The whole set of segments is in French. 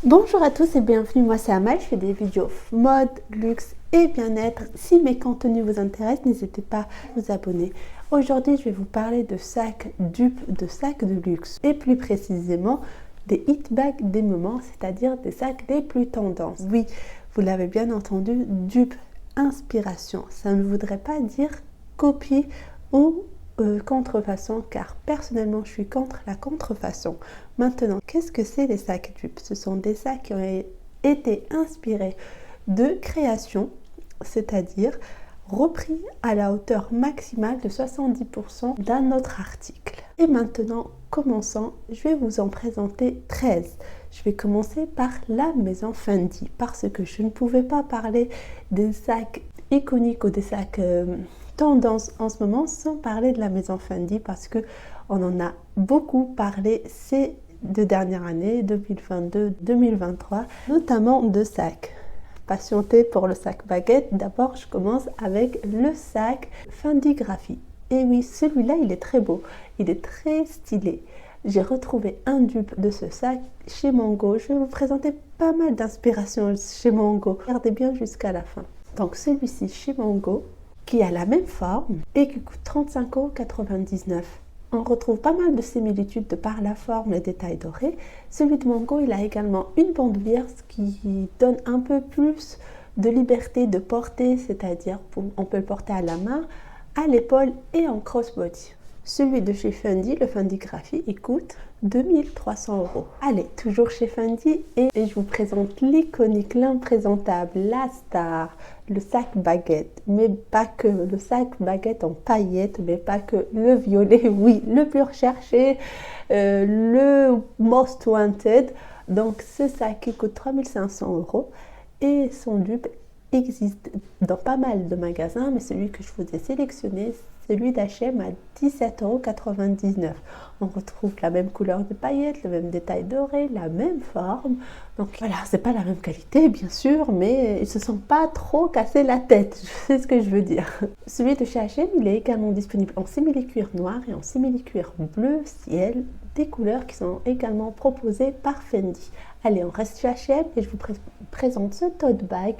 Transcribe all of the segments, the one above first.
Bonjour à tous et bienvenue, moi c'est Amal, je fais des vidéos mode, luxe et bien-être. Si mes contenus vous intéressent, n'hésitez pas à vous abonner. Aujourd'hui, je vais vous parler de sacs dupes, de sacs de luxe et plus précisément des hit bags des moments, c'est-à-dire des sacs les plus tendances. Oui, vous l'avez bien entendu, dupes, inspiration. Ça ne voudrait pas dire copie ou contrefaçon, car personnellement je suis contre la contrefaçon. Maintenant, qu'est-ce que c'est les sacs dupes? Ce sont des sacs qui ont été inspirés de créations, c'est-à-dire repris à la hauteur maximale de 70% d'un autre article. Et maintenant, commençons, je vais vous en présenter 13. Je vais commencer par la maison Fendi, parce que je ne pouvais pas parler des sacs iconiques ou des sacs tendance en ce moment sans parler de la maison Fendi, parce que on en a beaucoup parlé ces deux dernières années, 2022-2023, notamment de sacs. Patientez pour le sac baguette. D'abord, je commence avec le sac Fendi Graphie. Et oui, celui-là, il est très beau, il est très stylé. J'ai retrouvé un dupe de ce sac chez Mango. Je vais vous présenter pas mal d'inspiration chez Mango. Regardez bien jusqu'à la fin. Donc celui-ci chez Mango, qui a la même forme et qui coûte 35,99 €. On retrouve pas mal de similitudes de par la forme et les détails dorés. Celui de Mango, il a également une bandoulière, ce qui donne un peu plus de liberté de porter, c'est-à-dire on peut le porter à la main, à l'épaule et en crossbody. Celui de chez Fendi, le Fendi Graphie, il coûte 2300 €. Allez, toujours chez Fendi, et je vous présente l'iconique, l'imprésentable, la star, le sac baguette. Mais pas que, le sac baguette en paillettes, mais pas que, le violet, oui, le plus recherché, le most wanted. Donc ce sac qui coûte 3500 € et son dupe existe dans pas mal de magasins, mais celui que je vous ai sélectionné, celui d'H&M à 17,99 €. On retrouve la même couleur de paillettes, le même détail doré, la même forme. Donc voilà, c'est pas la même qualité bien sûr, mais ils se sont pas trop cassés la tête, c'est ce que je veux dire. Celui de chez H&M, il est également disponible en simili-cuir noir et en simili-cuir bleu ciel, des couleurs qui sont également proposées par Fendi. Allez, on reste chez H&M et je vous présente ce tote bag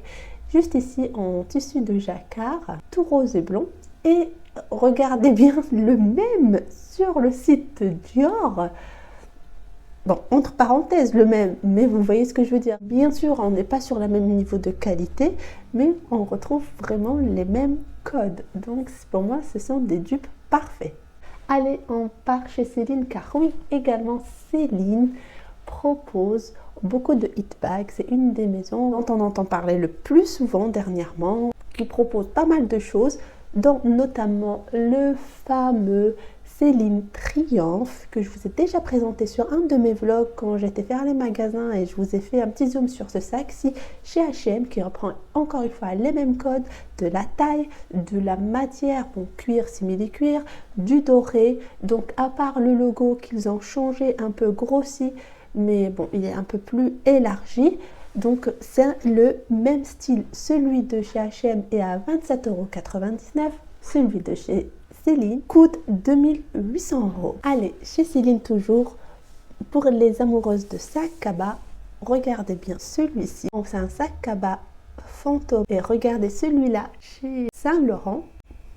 juste ici en tissu de jacquard, tout rose et blond. Et regardez bien le même sur le site Dior. Bon, entre parenthèses, le même, mais vous voyez ce que je veux dire. Bien sûr, on n'est pas sur le même niveau de qualité, mais on retrouve vraiment les mêmes codes. Donc, pour moi, ce sont des dupes parfaits. Allez, on part chez Céline, car oui, également Céline propose beaucoup de hit bags. C'est une des maisons dont on entend parler le plus souvent dernièrement, qui propose pas mal de choses, dont notamment le fameux Céline Triomphe, que je vous ai déjà présenté sur un de mes vlogs quand j'étais faire les magasins, et je vous ai fait un petit zoom sur ce sac-ci chez H&M, qui reprend encore une fois les mêmes codes de la taille, de la matière, bon, cuir, simili-cuir, du doré. Donc à part le logo qu'ils ont changé, un peu grossi, mais bon, il est un peu plus élargi. Donc c'est le même style. Celui de chez H&M est à 27,99 €. Celui de chez Céline coûte 2800 €. Allez, chez Céline toujours, pour les amoureuses de sacs cabas, regardez bien celui-ci. C'est un sac cabas fantôme. Et regardez celui-là chez Saint-Laurent.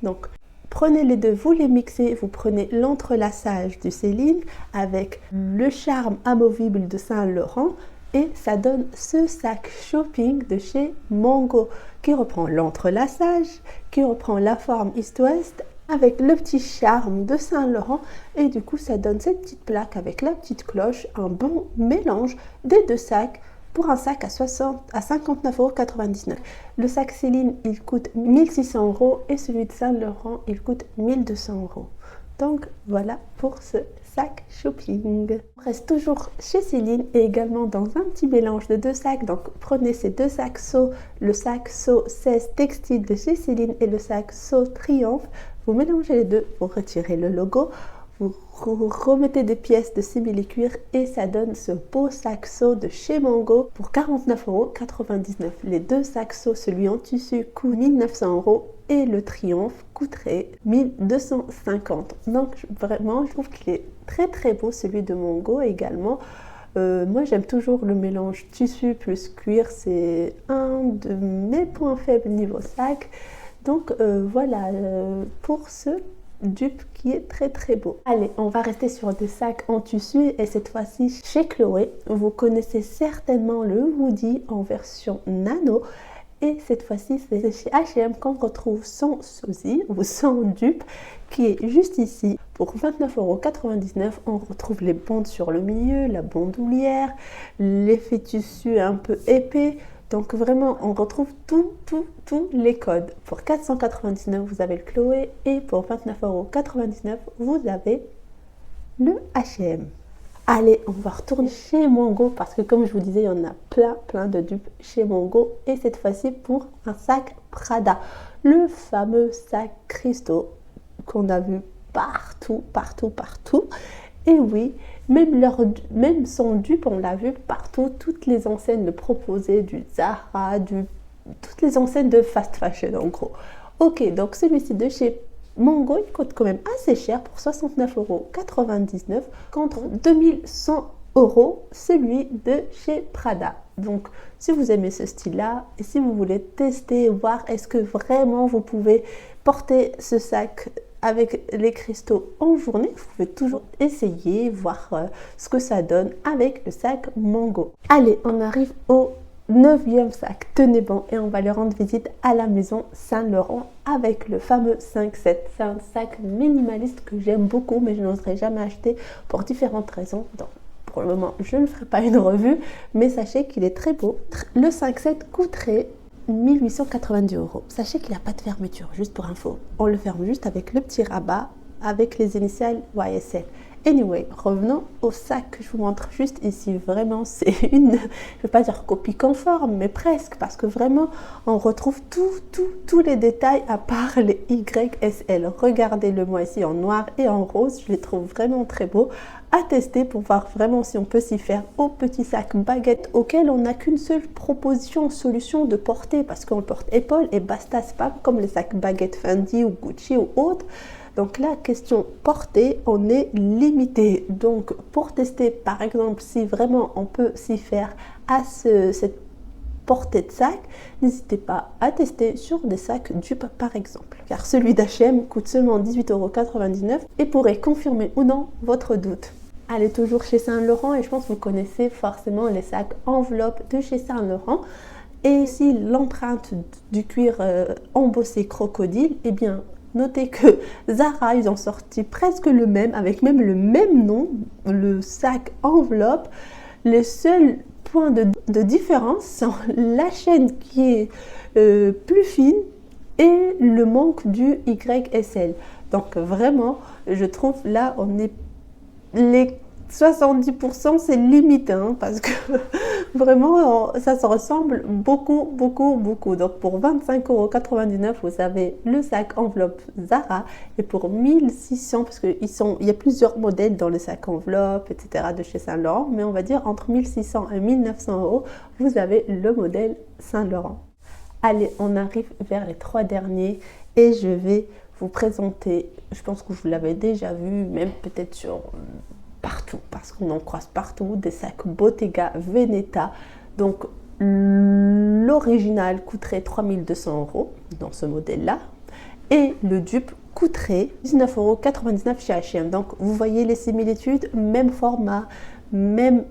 Donc prenez les deux, vous les mixez, vous prenez l'entrelaçage de Céline avec le charme amovible de Saint-Laurent, et ça donne ce sac shopping de chez Mango qui reprend l'entrelaçage, qui reprend la forme East-West avec le petit charme de Saint-Laurent, et du coup ça donne cette petite plaque avec la petite cloche, un bon mélange des deux sacs pour un sac à 59,99 €. Le sac Céline, il coûte 1600 € et celui de Saint-Laurent, il coûte 1200 €. Donc voilà pour ce sac shopping. On reste toujours chez Céline et également dans un petit mélange de deux sacs. Donc prenez ces deux sacs So, le sac So 16 textile de chez Céline et le sac So Triomphe. Vous mélangez les deux, vous retirez le logo, vous remettez des pièces de simili-cuir et ça donne ce beau sac So de chez Mango pour 49,99 €. Les deux sacs So, celui en tissu coûte 1900 € et le Triomphe coûterait 1250 €. Donc vraiment, je trouve qu'il est très très beau, celui de Mango également. Moi j'aime toujours le mélange tissu plus cuir, c'est un de mes points faibles niveau sac. Donc voilà pour ce dupe qui est très très beau. Allez, on va rester sur des sacs en tissu et cette fois-ci chez Chloé. Vous connaissez certainement le Woody en version nano. Et cette fois-ci, c'est chez H&M qu'on retrouve son sosie ou son dupe qui est juste ici. Pour 29,99 €, on retrouve les bandes sur le milieu, la bandoulière, l'effet tissu un peu épais. Donc vraiment, on retrouve tous les codes. Pour 499 €, vous avez le Chloé et pour 29,99 €, vous avez le H&M. Allez, on va retourner chez Mango parce que comme je vous disais, il y en a plein de dupes chez Mango. Et cette fois-ci pour un sac Prada. Le fameux sac Christo qu'on a vu partout. Et oui, même son dupe, on l'a vu partout. Toutes les enseignes le proposaient, du Zara, toutes les enseignes de fast fashion en gros. Ok, donc celui-ci de chez Mango, il coûte quand même assez cher pour 69,99 € contre 2100 € celui de chez Prada. Donc si vous aimez ce style-là et si vous voulez tester, voir est-ce que vraiment vous pouvez porter ce sac avec les cristaux en journée, vous pouvez toujours essayer, voir ce que ça donne avec le sac Mango. Allez, on arrive au 9e sac, tenez bon, et on va lui rendre visite à la maison Saint-Laurent avec le fameux 5-7. C'est un sac minimaliste que j'aime beaucoup, mais je n'oserais jamais acheter pour différentes raisons. Donc, pour le moment, je ne ferai pas une revue, mais sachez qu'il est très beau. Le 5-7 coûterait 1890 €. Sachez qu'il n'y a pas de fermeture, juste pour info. On le ferme juste avec le petit rabat, avec les initiales YSL. Anyway, revenons au sac que je vous montre juste ici. Vraiment, c'est une, je ne vais pas dire copie conforme, mais presque, parce que vraiment, on retrouve tous les détails à part les YSL. Regardez-le moi ici en noir et en rose, je les trouve vraiment très beaux. À tester pour voir vraiment si on peut s'y faire au petit sac baguette auquel on n'a qu'une seule proposition, solution de portée, parce qu'on le porte épaule et basta, c'est pas comme les sacs baguette Fendi ou Gucci ou autres. Donc la question portée, on est limité. Donc pour tester par exemple si vraiment on peut s'y faire à cette portée de sac, n'hésitez pas à tester sur des sacs dupe par exemple. Car celui d'H&M coûte seulement 18,99 € et pourrait confirmer ou non votre doute. Allez, toujours chez Saint-Laurent et je pense que vous connaissez forcément les sacs enveloppes de chez Saint-Laurent. Et ici l'empreinte du cuir embossé crocodile, eh bien notez que Zara, ils ont sorti presque le même, avec même le même nom, le sac enveloppe. Les seuls points de différence sont la chaîne qui est plus fine et le manque du YSL. Donc vraiment, je trouve là, on est les 70%, c'est limite, hein, parce que vraiment, ça se ressemble beaucoup. Donc pour 25,99 €, vous avez le sac enveloppe Zara. Et pour 1600, parce qu'il y a plusieurs modèles dans le sac enveloppe, etc. de chez Saint-Laurent. Mais on va dire entre 1600 et 1900 €, vous avez le modèle Saint-Laurent. Allez, on arrive vers les 3 derniers. Et je vais vous présenter, je pense que vous l'avez déjà vu, même peut-être sur... partout, parce qu'on en croise partout, des sacs Bottega Veneta. Donc l'original coûterait 3200 € dans ce modèle-là et le dupe coûterait 19,99 € chez H&M. Donc vous voyez les similitudes, même format, même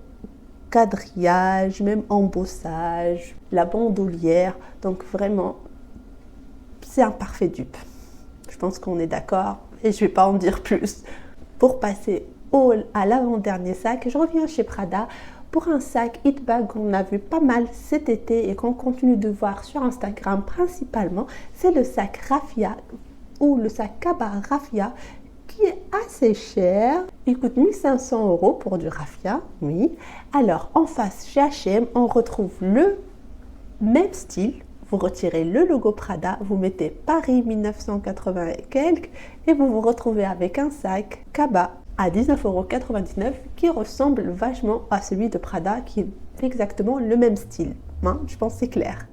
quadrillage, même embossage, la bandoulière. Donc vraiment, c'est un parfait dupe. Je pense qu'on est d'accord et je ne vais pas en dire plus. Pour passer à l'avant-dernier sac, je reviens chez Prada pour un sac hit bag qu'on a vu pas mal cet été et qu'on continue de voir sur Instagram principalement. C'est le sac Raffia ou le sac Kaba Raffia qui est assez cher. Il coûte 1500 € pour du Raffia, oui. Alors en face chez H&M, on retrouve le même style. Vous retirez le logo Prada, vous mettez Paris 1980 et quelques et vous vous retrouvez avec un sac Kaba à 19,99 € qui ressemble vachement à celui de Prada qui est exactement le même style. Hein, je pense que c'est clair.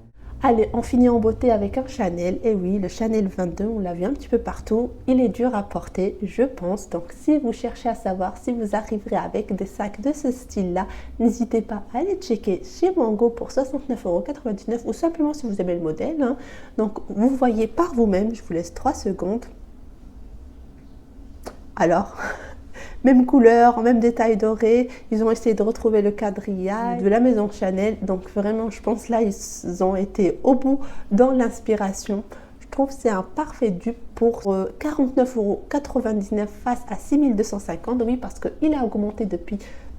Allez, on finit en beauté avec un Chanel. Et oui, le Chanel 22, on l'a vu un petit peu partout. Il est dur à porter, je pense. Donc, si vous cherchez à savoir si vous arriverez avec des sacs de ce style-là, n'hésitez pas à aller checker chez Mango pour 69,99 € ou simplement si vous aimez le modèle. Hein. Donc, vous voyez par vous-même. Je vous laisse 3 secondes. Alors même couleur, même détail doré, ils ont essayé de retrouver le quadrillage de la maison Chanel, donc vraiment je pense là ils ont été au bout dans l'inspiration. Je trouve que c'est un parfait dupe pour 49,99 € face à 6 250 €, oui parce qu'il a augmenté depuis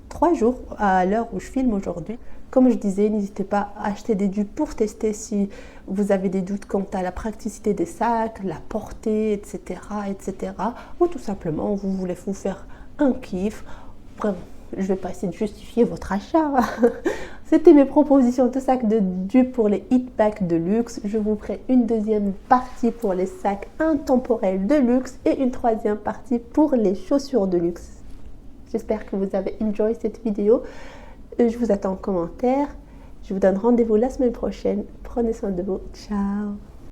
3 jours à l'heure où je filme aujourd'hui. Comme je disais, n'hésitez pas à acheter des dupes pour tester si vous avez des doutes quant à la praticité des sacs, la portée, etc., etc. Ou tout simplement, vous voulez vous faire un kiff. Vraiment, je ne vais pas essayer de justifier votre achat. C'était mes propositions de sacs de dupes pour les hit bags de luxe. Je vous ferai une deuxième partie pour les sacs intemporels de luxe et une troisième partie pour les chaussures de luxe. J'espère que vous avez enjoyé cette vidéo. Je vous attends en commentaire. Je vous donne rendez-vous la semaine prochaine. Prenez soin de vous. Ciao.